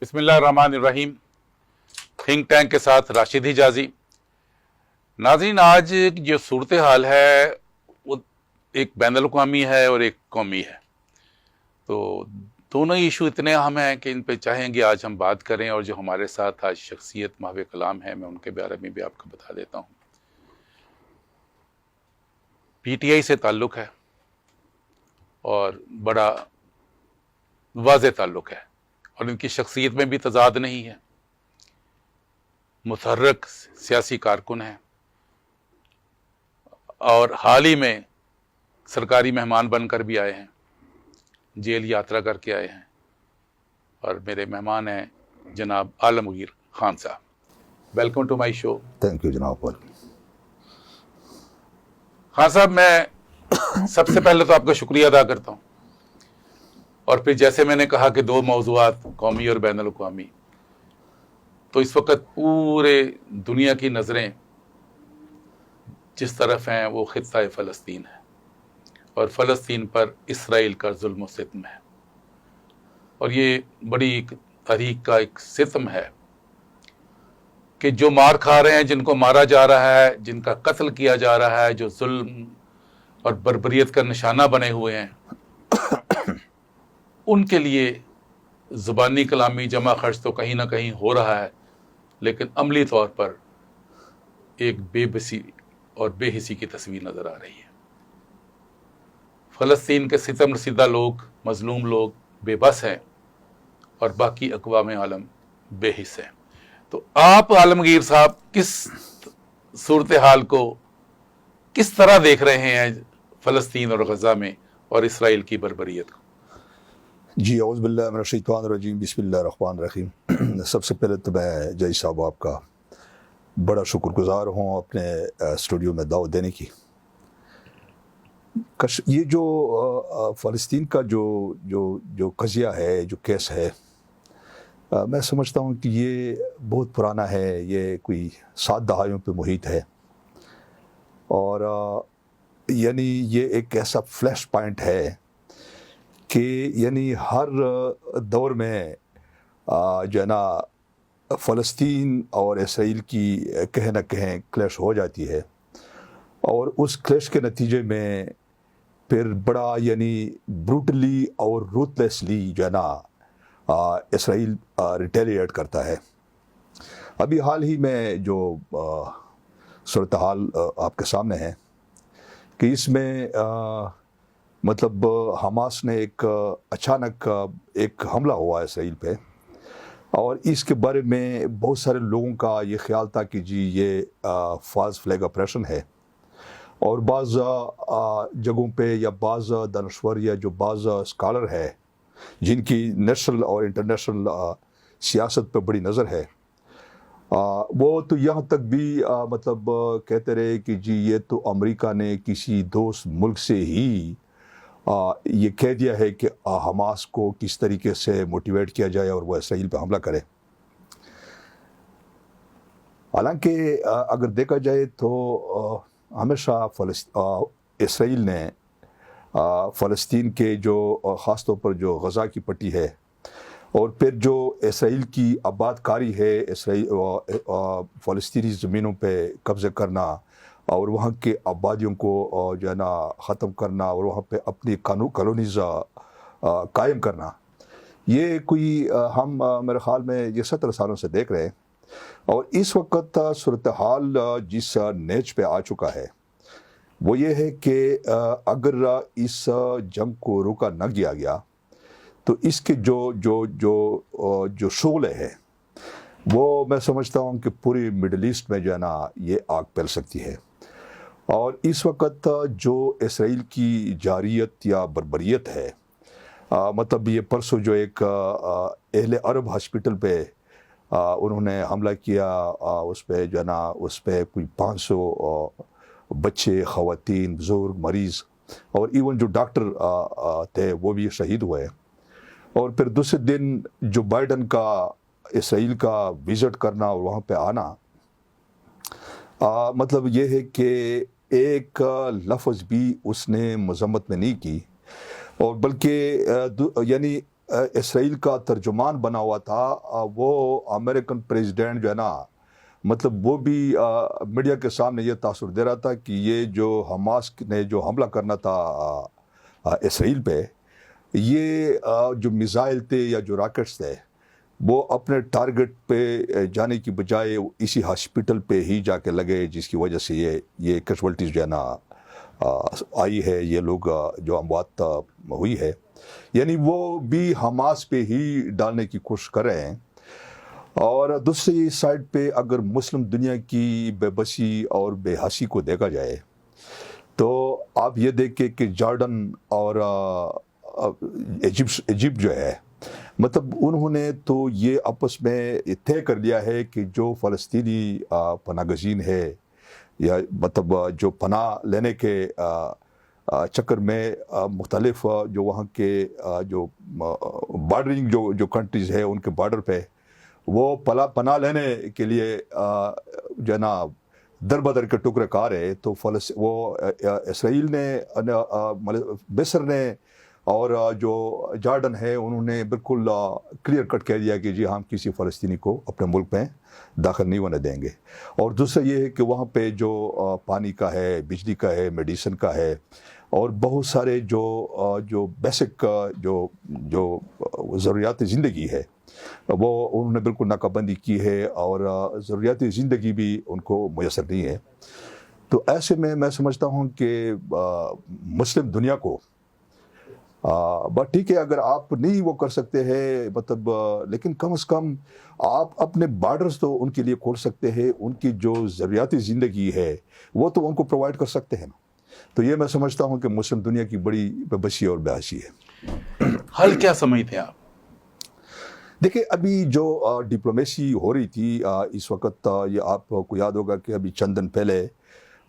بسم اللہ الرحمن الرحیم۔ تھنک ٹینک کے ساتھ راشد حجازی۔ ناظرین، آج جو صورتحال ہے وہ ایک بین الاقوامی ہے اور ایک قومی ہے، تو دونوں ایشو اتنے اہم ہیں کہ ان پہ چاہیں گے آج ہم بات کریں، اور جو ہمارے ساتھ آج شخصیت محو کلام ہے میں ان کے بارے میں بھی آپ کو بتا دیتا ہوں۔ پی ٹی آئی سے تعلق ہے اور بڑا واضح تعلق ہے، اور ان کی شخصیت میں بھی تضاد نہیں ہے۔ متحرک سیاسی کارکن ہیں اور حال ہی میں سرکاری مہمان بن کر بھی آئے ہیں، جیل یاترا کر کے آئے ہیں، اور میرے مہمان ہیں جناب عالمگیر خان صاحب۔ Welcome to my show. Thank you جناب۔ خان صاحب، میں سب سے پہلے تو آپ کا شکریہ ادا کرتا ہوں، اور پھر جیسے میں نے کہا کہ دو موضوعات، قومی اور بین الاقوامی، تو اس وقت پورے دنیا کی نظریں جس طرف ہیں وہ خطہ فلسطین ہے، اور فلسطین پر اسرائیل کا ظلم و ستم ہے، اور یہ بڑی تاریخ کا ایک ستم ہے کہ جو مار کھا رہے ہیں، جن کو مارا جا رہا ہے، جن کا قتل کیا جا رہا ہے، جو ظلم اور بربریت کا نشانہ بنے ہوئے ہیں، ان کے لیے زبانی کلامی جمع خرچ تو کہیں نہ کہیں ہو رہا ہے، لیکن عملی طور پر ایک بے بسی اور بے حسی کی تصویر نظر آ رہی ہے۔ فلسطین کے ستم رسیدہ لوگ، مظلوم لوگ بے بس ہیں، اور باقی اقوام عالم بے حس ہیں۔ تو آپ عالمگیر صاحب کس صورتحال کو کس طرح دیکھ رہے ہیں، فلسطین اور غزہ میں اور اسرائیل کی بربریت کو؟ جی، اعوذ باللہ من الشیطان الرجیم، بسم اللہ الرحمن الرحیم۔ سب سے پہلے تو میں جی صاحب آپ کا بڑا شکر گزار ہوں اپنے اسٹوڈیو میں دعوت دینے کی۔ یہ جو فلسطین کا جو قضیہ ہے، جو کیس ہے، میں سمجھتا ہوں کہ یہ بہت پرانا ہے، یہ کوئی 7 دہائیوں پہ محیط ہے، اور یعنی یہ ایک ایسا فلیش پوائنٹ ہے کہ یعنی ہر دور میں جو ہے نا فلسطین اور اسرائیل کی کہیں نہ کہیں کلیش ہو جاتی ہے، اور اس کلیش کے نتیجے میں پھر بڑا یعنی بروٹلی اور روتلیسلی جو ہے نا اسرائیل ریٹیلیٹ کرتا ہے۔ ابھی حال ہی میں جو صورتحال آپ کے سامنے ہے کہ اس میں مطلب حماس نے ایک اچانک ایک حملہ ہوا اسرائیل پہ، اور اس کے بارے میں بہت سارے لوگوں کا یہ خیال تھا کہ جی یہ فالس فلیگ آپریشن ہے، اور بعض جگہوں پہ یا بعض دانشور یا جو بعض اسکالر ہے جن کی نیشنل اور انٹرنیشنل سیاست پہ بڑی نظر ہے، وہ تو یہاں تک بھی مطلب کہتے رہے کہ جی یہ تو امریکہ نے کسی دوست ملک سے ہی یہ کہہ دیا ہے کہ حماس کو کس طریقے سے موٹیویٹ کیا جائے اور وہ اسرائیل پہ حملہ کرے۔ حالانکہ اگر دیکھا جائے تو ہمیشہ اسرائیل نے فلسطین کے جو خاص طور پر جو غزہ کی پٹی ہے، اور پھر جو اسرائیل کی آباد کاری ہے، فلسطینی زمینوں پہ قبضے کرنا اور وہاں کے آبادیوں کو جو ہے نا ختم کرنا، اور وہاں پہ اپنی کالونیز قائم کرنا، یہ کوئی ہم میرے خیال میں یہ 17 سالوں سے دیکھ رہے ہیں۔ اور اس وقت صورتحال جس نیچ پہ آ چکا ہے وہ یہ ہے کہ اگر اس جنگ کو روکا نہ گیا گیا تو اس کے جو شعلے ہیں وہ میں سمجھتا ہوں کہ پوری مڈل ایسٹ میں جو ہے نا یہ آگ پھیل سکتی ہے۔ اور اس وقت جو اسرائیل کی جارحیت یا بربریت ہے، مطلب یہ پرسوں جو ایک اہل عرب ہاسپٹل پہ انہوں نے حملہ کیا، اس پہ جو ہے نا اس پہ کوئی 500 بچے، خواتین، بزرگ، مریض، اور ایون جو ڈاکٹر تھے وہ بھی شہید ہوئے۔ اور پھر دوسرے دن جو بائیڈن کا اسرائیل کا وزٹ کرنا اور وہاں پہ آنا، مطلب یہ ہے کہ ایک لفظ بھی اس نے مذمت میں نہیں کی، اور بلکہ یعنی اسرائیل کا ترجمان بنا ہوا تھا وہ امریکن پریزیڈنٹ جو ہے نا مطلب وہ بھی میڈیا کے سامنے یہ تاثر دے رہا تھا کہ یہ جو حماس نے جو حملہ کرنا تھا اسرائیل پہ یہ جو میزائل تھے یا جو راکٹس تھے وہ اپنے ٹارگٹ پہ جانے کی بجائے اسی ہاسپٹل پہ ہی جا کے لگے جس کی وجہ سے یہ کیجوالٹیز جو ہے نا آئی ہے یہ لوگ جو اموات ہوئی ہے یعنی وہ بھی حماس پہ ہی ڈالنے کی کوشش کر رہے ہیں. اور دوسری سائڈ پہ اگر مسلم دنیا کی بے بسی اور بے حسی کو دیکھا جائے تو آپ یہ دیکھیں کہ جارڈن اور ایجپٹ جو ہے مطلب انہوں نے تو یہ آپس میں طے کر لیا ہے کہ جو فلسطینی پناہ گزین ہے یا مطلب جو پناہ لینے کے چکر میں مختلف جو وہاں کے جو بارڈرنگ جو کنٹریز ہے ان کے بارڈر پہ وہ پناہ لینے کے لیے جو ہے نا در بدر کے ٹکڑے کار ہے تو وہ اسرائیل نے مصر نے اور جو جارڈن ہے انہوں نے بالکل کلیئر کٹ کہہ دیا کہ جی ہم کسی فلسطینی کو اپنے ملک میں داخل نہیں ہونے دیں گے. اور دوسرا یہ ہے کہ وہاں پہ جو پانی کا ہے بجلی کا ہے میڈیسن کا ہے اور بہت سارے جو بیسک جو ضروریات زندگی ہے وہ انہوں نے بالکل ناکہ بندی کی ہے اور ضروریات زندگی بھی ان کو میسر نہیں ہے. تو ایسے میں سمجھتا ہوں کہ مسلم دنیا کو بٹ ٹھیک ہے اگر آپ نہیں وہ کر سکتے ہیں مطلب لیکن کم از کم آپ اپنے بارڈرز تو ان کے لیے کھول سکتے ہیں ان کی جو ضروریات زندگی ہے وہ تو ان کو پرووائڈ کر سکتے ہیں نا. تو یہ میں سمجھتا ہوں کہ مسلم دنیا کی بڑی بے بسی اور بے حسی ہے. حل کیا سمجھتے ہیں آپ؟ دیکھیں ابھی جو ڈپلومیسی ہو رہی تھی اس وقت یہ آپ کو یاد ہوگا کہ ابھی چند دن پہلے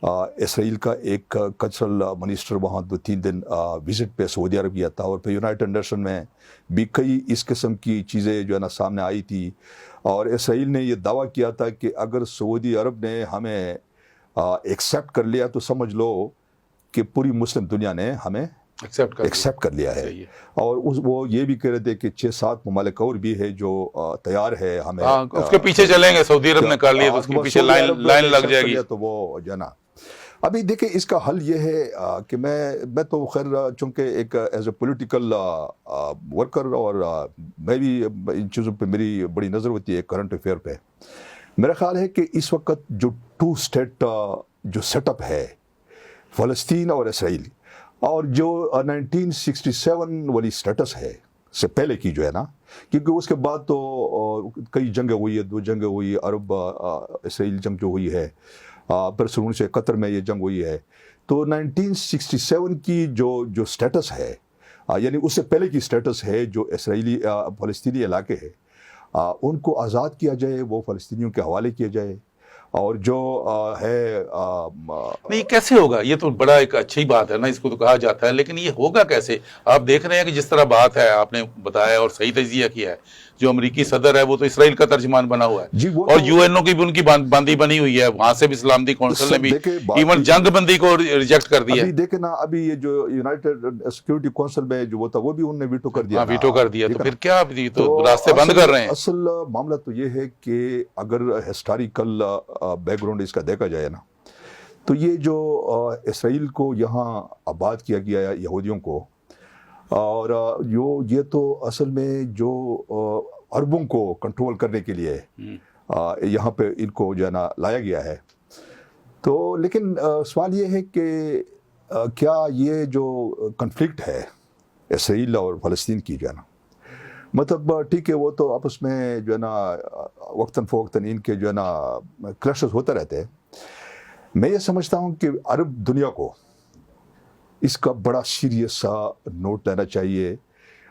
اسرائیل کا ایک کلچرل منسٹر وہاں 2-3 دن وزٹ پہ سعودی عرب گیا تھا اور پھر یونائٹڈ نیشن میں بھی کئی اس قسم کی چیزیں جو ہے نا سامنے آئی تھی اور اسرائیل نے یہ دعویٰ کیا تھا کہ اگر سعودی عرب نے ہمیں ایکسیپٹ کر لیا تو سمجھ لو کہ پوری مسلم دنیا نے ہمیں ایکسیپٹ کر لیا ہے. اور وہ یہ بھی کہہ رہے تھے کہ 6-7 ممالک اور بھی ہے جو تیار ہے ہمیں اس کے پیچھے چلیں گے. سعودی عرب نے کر لیا تو اس کے پیچھے لائن لگ جائے گی. تو وہ جو ہے نا ابھی دیکھیں اس کا حل یہ ہے کہ میں تو خیر چونکہ ایک ایز اے پولیٹیکل ورکر اور میں بھی ان چیزوں پہ میری بڑی نظر ہوتی ہے کرنٹ افیئر پہ. میرا خیال ہے کہ اس وقت جو 2 اسٹیٹ جو سیٹ اپ ہے فلسطین اور اسرائیل اور جو 1967 والی سٹیٹس ہے سے پہلے کی جو ہے نا کیونکہ اس کے بعد تو کئی جنگیں ہوئی ہے 2 جنگیں ہوئی عرب اسرائیل جنگ جو ہوئی ہے پھر سنوں سے قطر میں یہ جنگ ہوئی ہے تو 1967 کی جو سٹیٹس ہے یعنی اس سے پہلے کی سٹیٹس ہے جو اسرائیلی فلسطینی علاقے ہے ان کو آزاد کیا جائے وہ فلسطینیوں کے حوالے کیا جائے اور جو ہے نہیں کیسے ہوگا یہ تو بڑا ایک اچھی بات ہے نا اس کو تو کہا جاتا ہے لیکن یہ ہوگا کیسے؟ آپ دیکھ رہے ہیں کہ جس طرح بات ہے آپ نے بتایا اور صحیح تجزیہ کیا ہے جو امریکی صدر ہے وہ تو اسرائیل کا ترجمان بنا ہوا ہے اور یو این او کی بھی ان کی بندی بنی ہوئی ہے وہاں سے بھی سلامتی کونسل نے بھی ایون جنگ بندی کو ریجیکٹ کر دیا ہے. دیکھیں نا ابھی یہ جو یونائٹڈ سیکورٹی کونسل میں جو وہ تھا وہ بھی انہوں نے ویٹو کر دیا. ویٹو کر دیا تو پھر کیا تو راستے بند کر رہے ہیں. اصل معاملہ تو یہ ہے کہ اگر ہسٹوریکل بیک گراؤنڈ اس کا دیکھا جائے نا تو یہ جو اسرائیل کو یہاں آباد کیا گیا ہے یہودیوں کو اور یہ تو اصل میں جو عربوں کو کنٹرول کرنے کے لیے یہاں پہ ان کو جو ہے نا لایا گیا ہے. تو لیکن سوال یہ ہے کہ کیا یہ جو کنفلکٹ ہے اسرائیل اور فلسطین کی جو ہے نا مطلب ٹھیک ہے وہ تو آپس میں جو ہے نا وقتاً فوقتاً ان کے جو ہے نا کلیشز ہوتے رہتے ہیں. میں یہ سمجھتا ہوں کہ عرب دنیا کو اس کا بڑا سیریس سا نوٹ لینا چاہیے.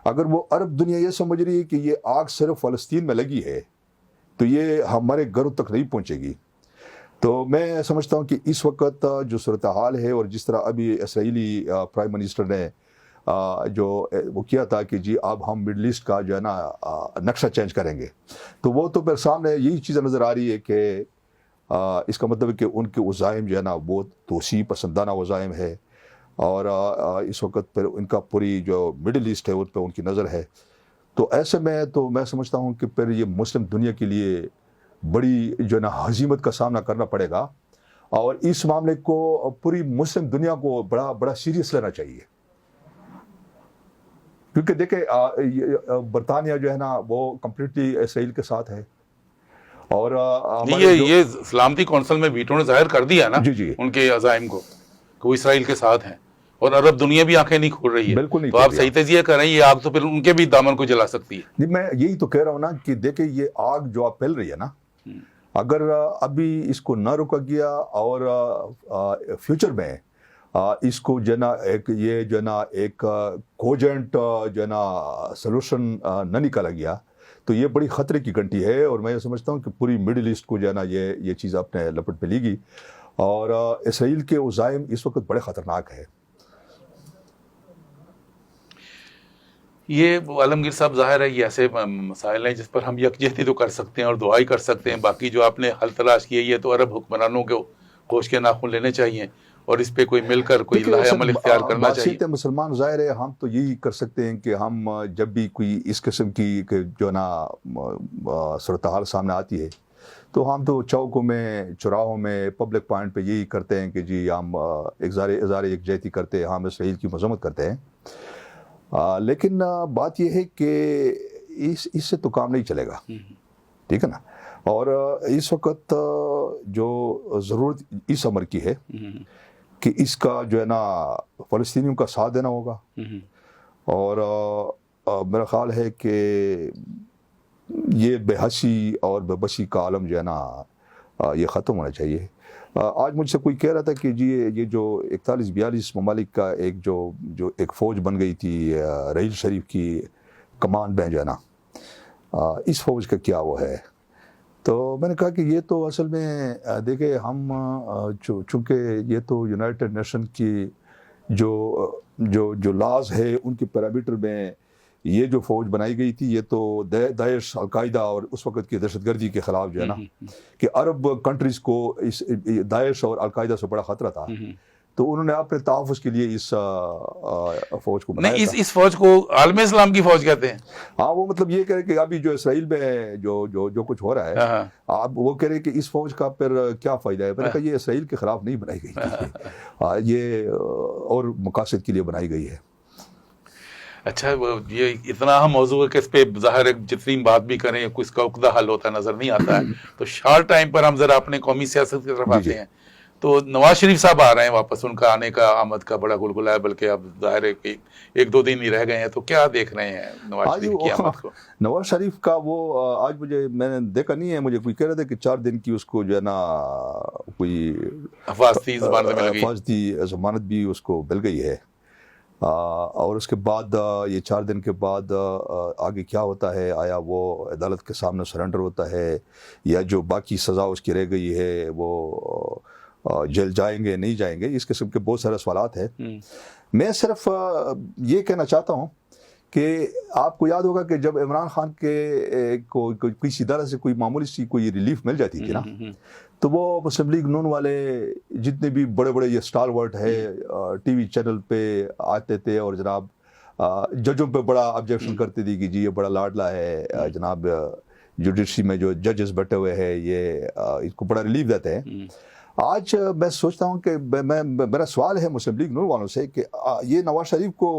اگر وہ عرب دنیا یہ سمجھ رہی ہے کہ یہ آگ صرف فلسطین میں لگی ہے تو یہ ہمارے گھروں تک نہیں پہنچے گی. تو میں سمجھتا ہوں کہ اس وقت جو صورتحال ہے اور جس طرح ابھی اسرائیلی پرائم منسٹر نے جو وہ کیا تھا کہ جی اب ہم مڈل ایسٹ کا جو ہے نا نقشہ چینج کریں گے تو وہ تو پھر سامنے یہی چیزیں نظر آ رہی ہے کہ اس کا مطلب ہے کہ ان کے عزائم جو ہے نا وہ توسیع پسندانہ عزائم ہے اور اس وقت پھر ان کا پوری جو مڈل ایسٹ ہے ان پہ ان کی نظر ہے. تو ایسے میں تو میں سمجھتا ہوں کہ پھر یہ مسلم دنیا کے لیے بڑی جو ہے نا ہزیمت کا سامنا کرنا پڑے گا، اور اس معاملے کو پوری مسلم دنیا کو بڑا سیریس لینا چاہیے، کیونکہ دیکھیں برطانیہ جو ہے نا وہ کمپلیٹلی اسرائیل کے ساتھ ہے، اور یہ سلامتی کونسل میں ویٹو نے ظاہر کر دیا نا جی ان کے عزائم کو کہ وہ اسرائیل کے ساتھ ہیں، اور عرب دنیا بھی آنکھیں نہیں کھول رہی ہے. بالکل نہیں تو آپ صحیح تجزیہ کر رہے ہیں، یہ آگ تو پھر ان کے بھی دامن کو جلا سکتی ہے. نہیں، میں یہی تو کہہ رہا ہوں نا کہ دیکھیں یہ آگ جو آپ پھیل رہی ہے نا، اگر ابھی اس کو نہ روکا گیا اور فیوچر میں اس کو جو ہے نا یہ جو ہے نا ایک کوجنٹ جو ہے نا سلوشن نہ نکالا گیا تو یہ بڑی خطرے کی گھنٹی ہے، اور میں یہ سمجھتا ہوں کہ پوری مڈل ایسٹ کو جو ہے نا یہ چیز اپنے لپٹ پہ لے گی، اور اسرائیل کے عزائم اس وقت بڑے خطرناک ہے. یہ عالمگیر صاحب ظاہر ہے یہ ایسے مسائل ہیں جس پر ہم یکجہتی تو کر سکتے ہیں اور دعائی کر سکتے ہیں، باقی جو آپ نے حل تلاش کیے یہ تو عرب حکمرانوں کو ہوش کے ناخن لینے چاہیے اور اس پہ کوئی مل کر کوئی لاہ عمل اختیار کرنا چاہیے. بات مسلمان ظاہر ہے ہم تو یہی کر سکتے ہیں کہ ہم جب بھی کوئی اس قسم کی جو ہے نا صورتحال سامنے آتی ہے تو ہم تو چوکوں میں، چوراہوں میں، پبلک پوائنٹ پہ یہی کرتے ہیں کہ جی ہم اظہار یکجہتی کرتے ہیں، ہم اسرائیل کی مذمت کرتے ہیں. لیکن بات یہ ہے کہ اس سے تو کام نہیں چلے گا، ٹھیک ہے نا. اور اس وقت جو ضرورت اس امر کی ہے کہ اس کا جو ہے نا فلسطینیوں کا ساتھ دینا ہوگا، اور میرا خیال ہے کہ یہ بے حسی اور بے بسی کا عالم جو ہے نا یہ ختم ہونا چاہیے. آج مجھ سے کوئی کہہ رہا تھا کہ جی یہ جو 41-42 ممالک کا جو ایک فوج بن گئی تھی رحیل شریف کی کمان میں جو ہے نا، اس فوج کا کیا وہ ہے. تو میں نے کہا کہ یہ تو اصل میں دیکھیں ہم چونکہ یہ تو یونائٹڈ نیشن کی جو لاز ہے ان کے پیرامیٹر میں یہ جو فوج بنائی گئی تھی یہ تو داعش، القاعدہ اور اس وقت کی دہشت گردی کے خلاف جو ہے نا کہ عرب کنٹریز کو اس داعش اور القاعدہ سے بڑا خطرہ تھا، تو انہوں نے اپنے تحفظ کے لیے اس فوج کو بنایا تھا. اس فوج کو عالم اسلام کی فوج کہتے ہیں. ہاں، وہ مطلب یہ کہہ رہے کہ ابھی جو اسرائیل میں جو کچھ ہو رہا ہے آپ وہ کہہ رہے کہ اس فوج کا پھر کیا فائدہ ہے. میں نے کہا یہ اسرائیل کے خلاف نہیں بنائی گئی تھی، یہ اور مقاصد کے لیے بنائی گئی ہے. اچھا، یہ اتنا اہم موضوع ہے کہ اس پہ ظاہر ہے جتنی بات بھی کریں اس کا عقدہ حل ہوتا نظر نہیں آتا ہے. تو شارٹ ٹائم پر ہم ذرا اپنے قومی سیاست کی طرف آتے ہیں. تو نواز شریف صاحب آ رہے ہیں واپس، ان کا آنے کا آمد کا بڑا گلگلہ ہے، بلکہ اب ظاہر ہے کہ 1-2 دن ہی رہ گئے ہیں. تو کیا دیکھ رہے ہیں نواز شریف کی آمد کو؟ نواز شریف کا وہ آج میں نے دیکھا نہیں ہے، مجھے کوئی کہہ رہا تھا کہ 4 دن کی اس کو جو ہے نا کوئی حفاظتی ضمانت بھی اس کو مل گئی ہے، اور اس کے بعد یہ 4 دن کے بعد آگے کیا ہوتا ہے، آیا وہ عدالت کے سامنے سرنڈر ہوتا ہے یا جو باقی سزا اس کی رہ گئی ہے وہ جیل جائیں گے نہیں جائیں گے، اس قسم کے بہت سارے سوالات ہیں. میں صرف یہ کہنا چاہتا ہوں کہ آپ کو یاد ہوگا کہ جب عمران خان کے کسی ادارے سے کوئی معمولی سی کوئی ریلیف مل جاتی تھی نا تو وہ مسلم لیگ نون والے جتنے بھی بڑے بڑے یہ اسٹار ورڈ ہے ٹی وی چینل پہ آتے تھے اور جناب ججوں پہ بڑا آبجیکشن کرتے تھے کہ جی یہ بڑا لاڈلا ہے، جناب جوڈیشری میں جو ججز بیٹھے ہوئے ہیں یہ اس کو بڑا ریلیف دیتے ہیں. آج میں سوچتا ہوں کہ میرا سوال ہے مسلم لیگ نون والوں سے کہ یہ نواز شریف کو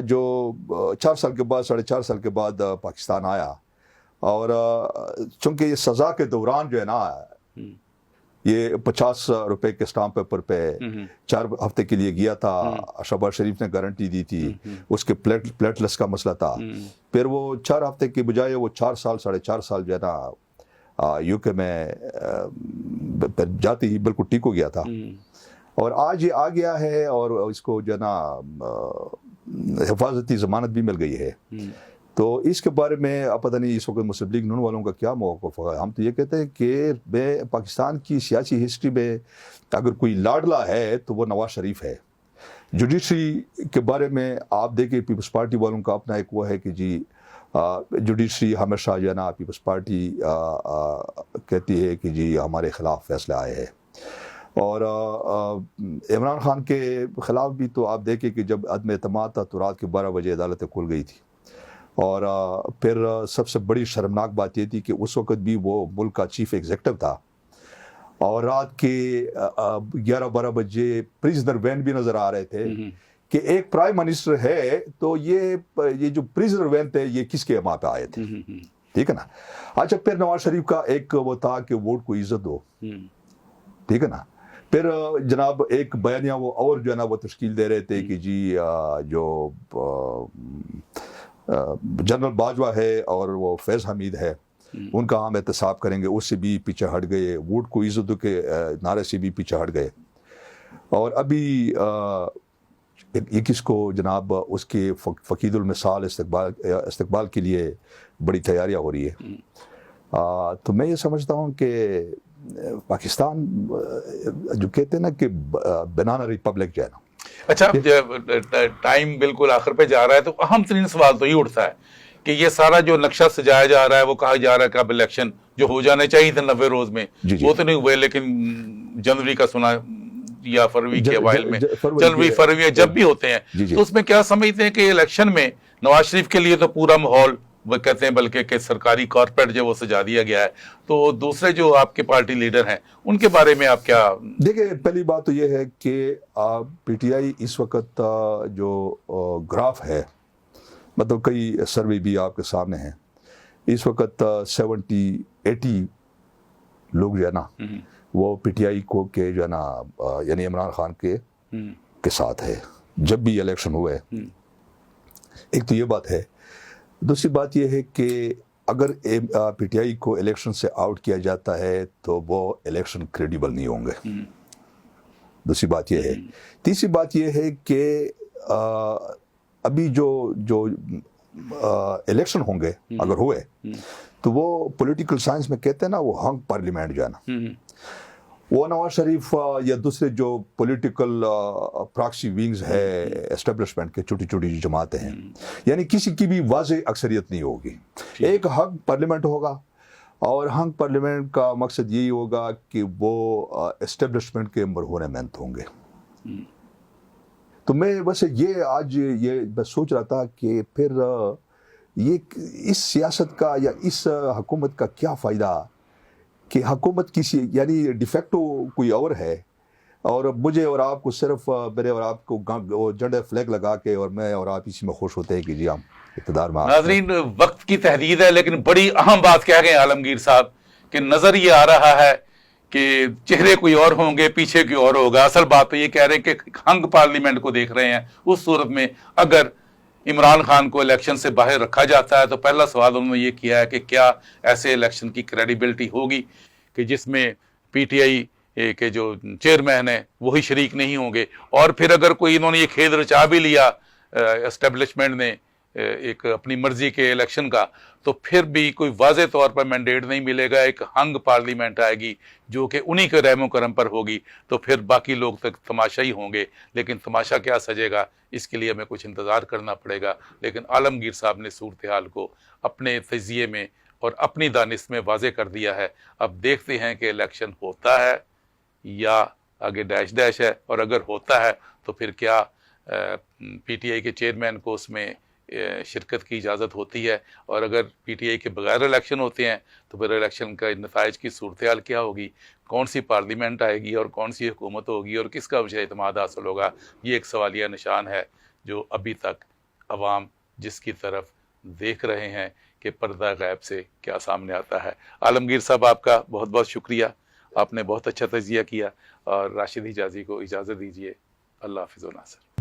جو 4 سال کے بعد 4.5 سال کے بعد پاکستان آیا، اور چونکہ یہ سزا کے دوران جو ہے نا یہ 50 روپے کے اسٹامپ پیپر پہ 4 ہفتے کے لیے گیا تھا، شہباز شریف نے گارنٹی دی تھی، اس کے پلیٹلس کا مسئلہ تھا، پھر وہ 4 ہفتے کے بجائے وہ 4 سال 4.5 سال جو ہے نا یو کے میں جاتے ہی بالکل ٹھیک ہو گیا تھا، اور آج یہ آ گیا ہے اور اس کو جو ہے نا حفاظتی ضمانت بھی مل گئی ہے. تو اس کے بارے میں اب پتہ نہیں اس وقت مسلم لیگ نون والوں کا کیا موقف ہوگا. ہم تو یہ کہتے ہیں کہ پاکستان کی سیاسی ہسٹری میں اگر کوئی لاڈلا ہے تو وہ نواز شریف ہے. جوڈیشری کے بارے میں آپ دیکھیں پیپلز پارٹی والوں کا اپنا ایک وہ ہے کہ جی جوڈیشری ہمیشہ جو ہے نا پیپلز پارٹی کہتی ہے کہ جی ہمارے خلاف فیصلے آئے ہیں، اور عمران خان کے خلاف بھی تو آپ دیکھیں کہ جب عدم اعتماد تھا تو رات کے 12 بجے عدالتیں کھل گئی تھی. اور پھر سب سے بڑی شرمناک بات یہ تھی کہ اس وقت بھی وہ ملک کا چیف ایگزیکٹو تھا، اور رات کے 11-12 بجے پریزنر وین بھی نظر آ رہے تھے کہ ایک پرائم منسٹر ہے تو یہ جو پریزنر وین تھے یہ کس کے وہاں پہ آئے تھے، ٹھیک ہے نا۔ اچھا، پھر نواز شریف کا ایک وہ تھا کہ ووٹ کو عزت دو، ٹھیک ہے نا۔ پھر جناب ایک بیانیہ وہ اور جو ہے نا وہ تشکیل دے رہے تھے کہ جی جو جنرل باجوہ ہے اور وہ فیض حمید ہے ان کا ہم احتساب کریں گے، اس سے بھی پیچھے ہٹ گئے، ووٹ کو عزت دو کے نعرے سے بھی پیچھے ہٹ گئے۔ اور ابھی 21 کو جناب اس کے فقید المثال استقبال کے لیے بڑی تیاریاں ہو رہی ہے۔ تو میں یہ سمجھتا ہوں کہ پاکستان جو کہتے ہیں نا کہ بنانا ریپبلک جو ہے نا۔ اچھا، ٹائم بالکل آخر پہ جا رہا ہے، تو اہم ترین سوال تو یہ اٹھتا ہے کہ یہ سارا جو نقشہ سجایا جا رہا ہے، وہ کہا جا رہا ہے کہ اب الیکشن جو ہو جانے چاہیے تھے 90 روز میں وہ تو نہیں ہوئے، لیکن جنوری کا سنا یا فروری کے اوائل میں، فروری جب بھی ہوتے ہیں، تو اس میں کیا سمجھتے ہیں کہ الیکشن میں نواز شریف کے لیے تو پورا ماحول وہ کہتے ہیں بلکہ کہ سرکاری کارپیٹ جو وہ سجا دیا گیا ہے، تو دوسرے جو آپ کے پارٹی لیڈر ہیں ان کے بارے میں آپ کیا؟ دیکھیں، پہلی بات تو یہ ہے کہ پی ٹی آئی اس وقت جو گراف ہے، مطلب کئی سروے بھی آپ کے سامنے ہیں، اس وقت 70-80 لوگ جو ہے نا وہ پی ٹی آئی کو کہ جو ہے نا یعنی عمران خان کے ساتھ ہے جب بھی الیکشن ہوئے۔ ایک تو یہ بات ہے، دوسری بات یہ ہے کہ اگر پی ٹی آئی کو الیکشن سے آؤٹ کیا جاتا ہے تو وہ الیکشن کریڈیبل نہیں ہوں گے، دوسری بات یہ ہے۔ تیسری بات یہ ہے کہ ابھی جو الیکشن ہوں گے اگر ہوئے تو وہ پولیٹیکل سائنس میں کہتے ہیں نا وہ ہنگ پارلیمنٹ جو ہے نا، وہ نواز شریف یا دوسرے جو پولیٹیکل پراکسی ونگز ہے اسٹیبلشمنٹ کے، چھوٹی چھوٹی جو جماعتیں ہیں، یعنی کسی کی بھی واضح اکثریت نہیں ہوگی، ایک ہنگ پارلیمنٹ ہوگا، اور ہنگ پارلیمنٹ کا مقصد یہی ہوگا کہ وہ اسٹیبلشمنٹ کے مرہون مینت ہوں گے۔ تو میں ویسے یہ آج یہ میں سوچ رہا تھا کہ پھر یہ اس سیاست کا یا اس حکومت کا کیا فائدہ کہ حکومت کسی یعنی ڈیفیکٹو کوئی اور ہے، اور مجھے اور آپ کو صرف میرے اور آپ کو جھنڈے فلیگ لگا کے اور میں اور آپ اسی میں خوش ہوتے ہیں کہ جی ہم اقتدار میں۔ ناظرین، وقت کی تحدید ہے، لیکن بڑی اہم بات کہہ گئے عالمگیر صاحب کہ نظر یہ آ رہا ہے کہ چہرے کوئی اور ہوں گے، پیچھے کوئی اور ہوگا۔ اصل بات تو یہ کہہ رہے ہیں کہ ہنگ پارلیمنٹ کو دیکھ رہے ہیں۔ اس صورت میں اگر عمران خان کو الیکشن سے باہر رکھا جاتا ہے تو پہلا سوال انہوں نے یہ کیا ہے کہ کیا ایسے الیکشن کی کریڈیبلٹی ہوگی کہ جس میں پی ٹی آئی کے جو چیئرمین ہیں وہی شریک نہیں ہوں گے، اور پھر اگر کوئی انہوں نے یہ کھیل رچا بھی لیا اسٹیبلشمنٹ نے ایک اپنی مرضی کے الیکشن کا، تو پھر بھی کوئی واضح طور پر مینڈیٹ نہیں ملے گا، ایک ہنگ پارلیمنٹ آئے گی جو کہ انہی کے رحم و کرم پر ہوگی، تو پھر باقی لوگ تک تماشا ہی ہوں گے، لیکن تماشا کیا سجے گا اس کے لیے ہمیں کچھ انتظار کرنا پڑے گا۔ لیکن عالمگیر صاحب نے صورتحال کو اپنے تجزیے میں اور اپنی دانش میں واضح کر دیا ہے۔ اب دیکھتے ہیں کہ الیکشن ہوتا ہے یا آگے ڈیش ڈیش ہے، اور اگر ہوتا ہے تو پھر کیا پی ٹی آئی کے چیئرمین کو اس میں شرکت کی اجازت ہوتی ہے، اور اگر پی ٹی آئی کے بغیر الیکشن ہوتے ہیں تو پھر الیکشن کا نتائج کی صورتحال کیا ہوگی، کون سی پارلیمنٹ آئے گی اور کون سی حکومت ہوگی اور کس کا مجھے اعتماد حاصل ہوگا، یہ ایک سوالیہ نشان ہے جو ابھی تک عوام جس کی طرف دیکھ رہے ہیں کہ پردہ غیب سے کیا سامنے آتا ہے۔ عالمگیر صاحب، آپ کا بہت بہت شکریہ، آپ نے بہت اچھا تجزیہ کیا، اور راشد حجازی کو اجازت دیجیے۔ اللہ حافظ و ناصر۔